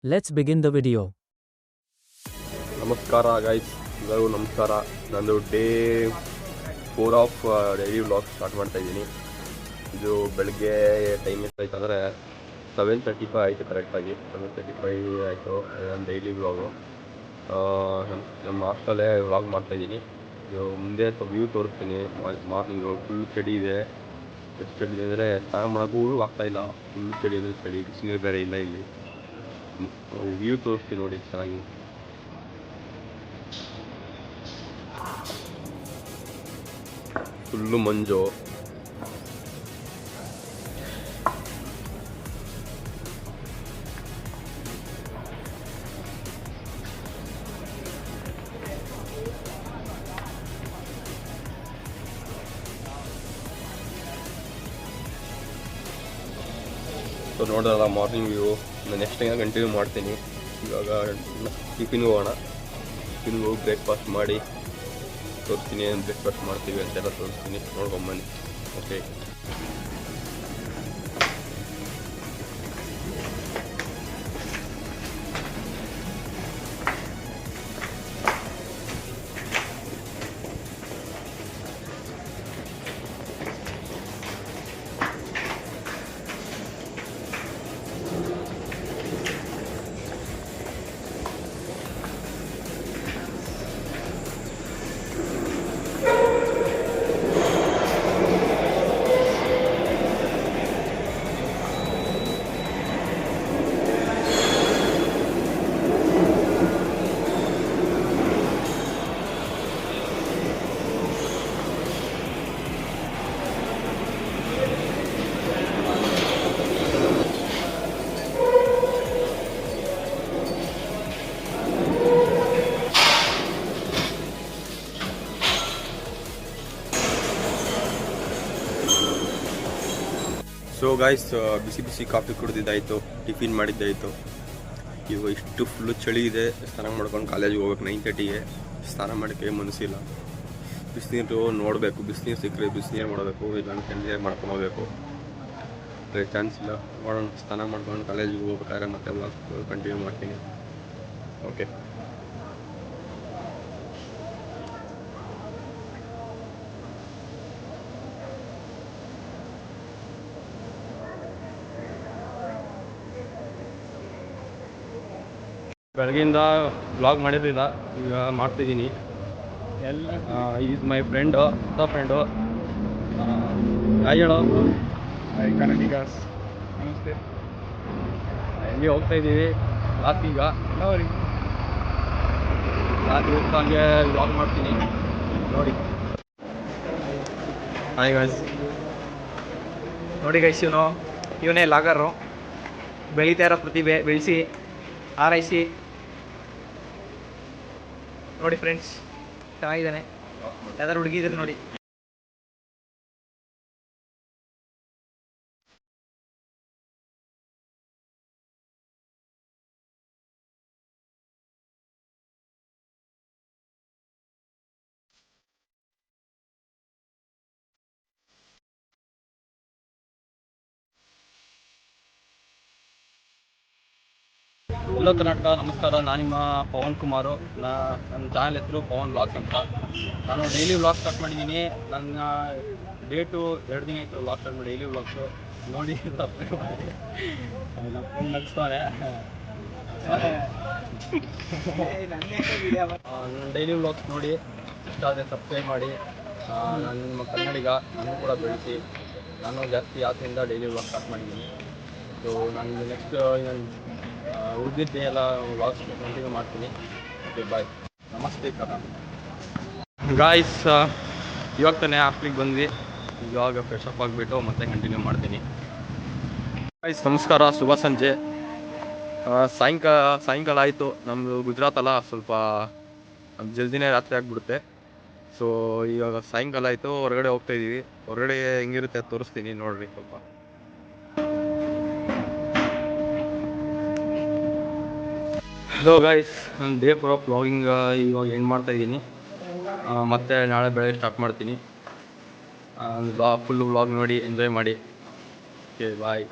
Let's begin the video. ನಮಸ್ಕಾರ guys, ಎಲ್ಲರಿಗೂ ನಮಸ್ಕಾರ. ನಂದು day 4 of daily vlog start ಮಾಡ್ತಾ ಇದ್ದೀನಿ. ಇದು ಬೆಳಗ್ಗೆ ಟೈಮ್ ಎಷ್ಟಾಯ್ತು ಅಂದರೆ 7:35 ಆಯಿತು. ಕರೆಕ್ಟಾಗಿ 7:35 ಆಯಿತು. ನನ್ನ ಡೈಲಿ ವ್ಲಾಗು ನಮ್ಮ ಹಾಸ್ಟೆಲೇ ವ್ಲಾಗ್ ಮಾಡ್ತಾಯಿದ್ದೀನಿ. ಇದು ಮುಂದೆ ಸ್ವಲ್ಪ ವ್ಯೂ ತೋರಿಸ್ತೀನಿ. ಮಾರ್ನಿಂಗು ಫುಲ್ ಚಳಿ ಇದೆ. ಎಷ್ಟು ಚಳಿ ಇದೆ ಅಂದರೆ ಸ್ನಾನ ಮಾಡೋಕ್ಕೂ ಆಗ್ತಾಯಿಲ್ಲ. ಫುಲ್ ಚಳಿ ಅಂದರೆ ಚಳಿ, ಬಿಸಿನೀರು ಬೇರೆ ಇಲ್ಲ. ಇಲ್ಲಿ ವ್ಯೂ ತೋರಿಸ್ತೀನಿ ನೋಡಿ ಚೆನ್ನಾಗಿ. ಫುಲ್ಲು ಮಂಜು. ಸೊ ನೋಡೋಲ್ಲ ಮಾರ್ನಿಂಗ್ ವ್ಯೂ. ನಾನು ನೆಕ್ಸ್ಟ್ ಟೈಮ್ ಕಂಟಿನ್ಯೂ ಮಾಡ್ತೀನಿ. ಇವಾಗ ಟಿಫಿನ್ಗೆ ಹೋಗೋಣ. ಟಿಫಿನ್ಗೆ ಹೋಗಿ ಬ್ರೇಕ್ಫಾಸ್ಟ್ ಮಾಡಿ ತೋರಿಸ್ತೀನಿ. ಏನು ಬ್ರೇಕ್ಫಾಸ್ಟ್ ಮಾಡ್ತೀವಿ ಅಂತೆಲ್ಲ ತೋರಿಸ್ತೀನಿ, ನೋಡ್ಕೊಂಬನ್ನಿ. ಓಕೆ. ಸೊ ಗಾಯ್ಸ್, ಬಿಸಿ ಬಿಸಿ ಕಾಫಿ ಕುಡಿದಿದ್ದಾಯಿತು, ಟಿಫಿನ್ ಮಾಡಿದ್ದಾಯಿತು. ಇವಾಗ ಇಷ್ಟು ಫುಲ್ಲು ಚಳಿ ಇದೆ. ಸ್ನಾನ ಮಾಡ್ಕೊಂಡು ಕಾಲೇಜಿಗೆ ಹೋಗ್ಬೇಕು 9:30ಗೆ. ಸ್ನಾನ ಮಾಡೋಕ್ಕೆ ಮನಸ್ಸಿಲ್ಲ. ಬಿಸಿನೀರು ನೋಡಬೇಕು. ಬಿಸಿನೀರು ಸಿಕ್ಕರೆ ಬಿಸಿನೀರು ಮಾಡಬೇಕು, ಇಲ್ಲ ತಣ್ಣೀರು ಮಾಡ್ಕೊಂಡು ಹೋಗ್ಬೇಕು. ಚಾನ್ಸ್ ಇಲ್ಲ. ನೋಡೋಣ. ಸ್ನಾನ ಮಾಡ್ಕೊಂಡು ಕಾಲೇಜಿಗೆ ಹೋಗ್ಬೇಕಾದ್ರೆ ಮತ್ತೆ ವ್ಲಾಗ್ ಕಂಟಿನ್ಯೂ ಮಾಡ್ತೀನಿ. ಓಕೆ. ಬೆಳಗ್ಗೆಯಿಂದ ವ್ಲಾಗ್ ಮಾಡಿರಲಿಲ್ಲ, ಈಗ ಮಾಡ್ತಿದ್ದೀನಿ. ಈಸ್ ಮೈ ಫ್ರೆಂಡು, ಹೊಸ ಫ್ರೆಂಡು. ಹೇಳೋ ಕನ್ನಡಿಗಾಸ್ ನಮಸ್ತೆ. ಹಂಗೆ ಹೋಗ್ತಾಯಿದ್ದೀವಿ ಕ್ಲಾಸಿಗ. ಕ್ಲಾಸಿಗೆ ಹೋಗ್ತಾ ಹಂಗೆ ವ್ಲಾಗ್ ಮಾಡ್ತೀನಿ ನೋಡಿ. ಹಾಯ್ ಗೈಸ್, ನೋಡಿ ಗೈಸ್, ಇವನೇ ಲಾಗರು. ಬೆಳೀತಾ ಇರೋ ಪ್ರತಿಭೆ, ಬೆಳೆಸಿ ಆರೈಸಿ ನೋಡಿ ಫ್ರೆಂಡ್ಸ್. ಚೆನ್ನಾಗಿದ್ದಾನೆ. ಯಾವ್ದಾರು ಹುಡುಗಿದ್ರೆ ನೋಡಿ. ಹಲೋ ಕರ್ನಾಟಕ, ನಮಸ್ಕಾರ. ನಾನು ನಿಮ್ಮ ಪವನ್ ಕುಮಾರು. ನನ್ನ ಚಾನಲ್ ಹೆಸರು ಪವನ್ ವ್ಲಾಗ್ಸ್ ಅಂತ. ನಾನು ಡೈಲಿ ವ್ಲಾಗ್ ಸ್ಟಾರ್ಟ್ ಮಾಡಿದ್ದೀನಿ. ನನ್ನ ಡೇಟು 2 ದಿನ ಆಯಿತು ವ್ಲಾಗ್ ಸ್ಟಾರ್ಟ್ ಮಾಡಿ. ಡೈಲಿ ವ್ಲಾಗ್ಸು ನೋಡಿ ಸಬ್ಸ್ಕ್ರೈಬ್ ಮಾಡಿ. ನಮ್ಮ ಫ್ರೆಂಡ್ ನಗಿಸ್ತಾನೆ. ನನ್ನ ಡೈಲಿ ವ್ಲಾಗ್ಸ್ ನೋಡಿ ಇಷ್ಟ ಆದರೆ ಸಬ್ಸ್ಕ್ರೈಬ್ ಮಾಡಿ. ನಾನು ನಿಮ್ಮ ಕನ್ನಡಿಗ, ನಾನು ಕೂಡ ಬೆಳೆಸಿ. ನಾನು ಜಾಸ್ತಿ ಆಸೆಯಿಂದ ಡೈಲಿ ವ್ಲಾಗ್ ಸ್ಟಾರ್ಟ್ ಮಾಡಿದ್ದೀನಿ. ಸೊ ನಾನು ನೆಕ್ಸ್ಟ್ ಉಳಿದಿದ್ದೆ ಎಲ್ಲ ವ್ಲಾಗ್ಸ್ ಕಂಟಿನ್ಯೂ ಮಾಡ್ತೀನಿ. ಓಕೆ, ಬಾಯ್. ನಮಸ್ತೆ ಕರ್ನಾಟಕ. ಗಾಯ್ಸ್, ಇವಾಗ ತಾನೇ ಹಾಸ್ಟ್ಲಿಗೆ ಬಂದ್ವಿ. ಇವಾಗ ಫ್ರೆಶ್ ಅಪ್ ಆಗಿಬಿಟ್ಟು ಮತ್ತೆ ಕಂಟಿನ್ಯೂ ಮಾಡ್ತೀನಿ. ಗಾಯ್ಸ್ ನಮಸ್ಕಾರ, ಶುಭ ಸಂಜೆ. ಸಾಯಂಕಾಲ ಆಯಿತು. ನಮ್ಮದು ಗುಜರಾತ್ ಅಲ್ಲ, ಸ್ವಲ್ಪ ಜಲ್ದಿನೇ ರಾತ್ರಿ ಆಗಿಬಿಡುತ್ತೆ. ಸೊ ಇವಾಗ ಸಾಯಂಕಾಲ ಆಯಿತು, ಹೊರಗಡೆ ಹೋಗ್ತಾಯಿದ್ದೀವಿ. ಹೊರಗಡೆ ಹೆಂಗಿರುತ್ತೆ ತೋರಿಸ್ತೀನಿ ನೋಡ್ರಿ ಸ್ವಲ್ಪ. ಹಲೋ ಗೈಸ್, ನಾನು ಡೇ 4 ಆಫ್ ವ್ಲಾಗಿಂಗ್ ಇವಾಗ ಎಂಡ್ ಮಾಡ್ತಾಯಿದ್ದೀನಿ. ಮತ್ತೆ ನಾಳೆ ಬೆಳಗ್ಗೆ ಸ್ಟಾರ್ಟ್ ಮಾಡ್ತೀನಿ. ಫುಲ್ ವ್ಲಾಗ್ ನೋಡಿ ಎಂಜಾಯ್ ಮಾಡಿ. ಓಕೆ, ಬಾಯ್.